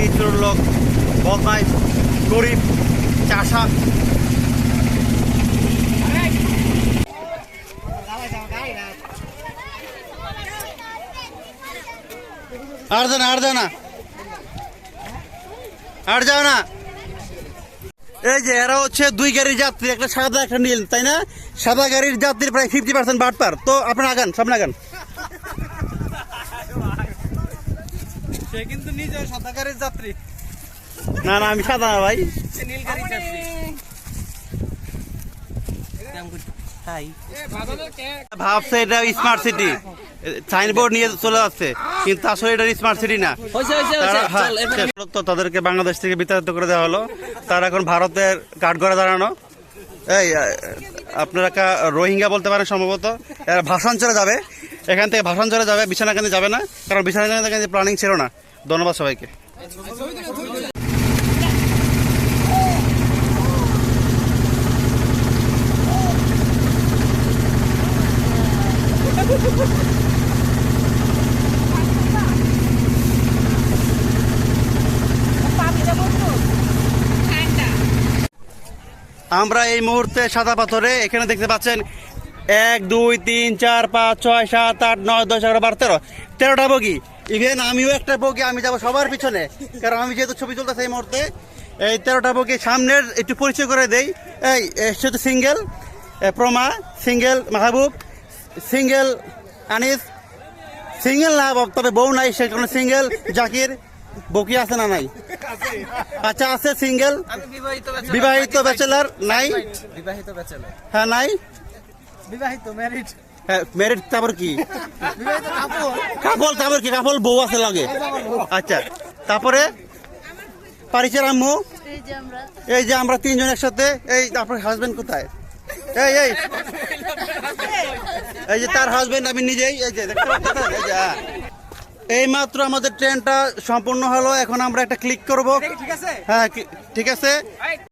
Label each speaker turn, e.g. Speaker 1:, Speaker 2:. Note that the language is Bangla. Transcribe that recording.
Speaker 1: নিচুর লোক, বদমাইশ, গরিব, চাষা। আর যাও না, আর যাও না, আর যাও না। এই যে এরা হচ্ছে দুই গাড়ির যাত্রী, একটা সাদা একটা নীল, তাই না? সাদা গাড়ির যাত্রীর প্রায় 50% বাটপার। তো আপনারা আগান, সামনে আগান।
Speaker 2: সে কিন্তু নিজে সাদা গাড়ির যাত্রী।
Speaker 1: না না, আমি সাদা না ভাই,
Speaker 2: নীল গাড়ির যাত্রী।
Speaker 1: ভাবছে এটা স্মার্ট সিটি, সাইনবোর্ড নিয়ে চলে যাচ্ছে, কিন্তু আসলে এটা স্মার্ট সিটি না। তো তাদেরকে বাংলাদেশ থেকে বিতাড়িত করে দেওয়া হলো, তারা এখন ভারতের কাঠগড়ে দাঁড়ানো। এই আপনারা রোহিঙ্গা বলতে পারেন সম্ভবত। এরা ভাসান চলে যাবে, এখান থেকে ভাসান চলে যাবে, বিছানাকান্দি যাবে না, কারণ বিছানাকান্দি প্ল্যানিং ছিল না। ধন্যবাদ সবাইকে। আমরা এই মুহূর্তে সাদা পাথরে, এখানে দেখতে পাচ্ছেন 1 2 3 4 5 6 7 8 9 10 11 12 13টা বগি। ইভেন আমিও একটা বগি, আমি যাবো সবার পিছনে, কারণ আমি যেহেতু ছবি তুলতেছি এই মুহূর্তে। এই 13টা বগি সামনের একটু পরিচয় করে দেই। এই শুধু সিঙ্গেল প্রমা, সিঙ্গেল মাহবুব, সিঙ্গেল আনিস, সিঙ্গেল না তবে বউ নাই, সে কোনো সিঙ্গেল জাকির। বকি আছে না নাই? আচ্ছা আছে সিঙ্গেল, বিবাহিত ব্যাচেলার নাই?
Speaker 2: বিবাহিত ব্যাচেলর।
Speaker 1: হ্যাঁ নাই,
Speaker 2: বিবাহিত ম্যারিড।
Speaker 1: হ্যাঁ ম্যারিড। তারপর কি?
Speaker 2: বিবাহিত কাপল।
Speaker 1: কাপল, তারপর কি? কাপল বউ আছে লাগে। আচ্ছা, তারপরে পারিচের আম্মু। এই যে আমরা তিনজন একসাথে। এই আপনার হাজবেন্ড কোথায়? এই এই এই যে তার হাজবেন্ড, আমি নিজেই। এই যে দেখতে পাচ্ছেন, এই যে এই মাত্র আমাদের ট্রেনটা সম্পূর্ণ হলো। এখন আমরা একটা ক্লিক করব।
Speaker 2: ঠিক আছে?
Speaker 1: হ্যাঁ ঠিক আছে।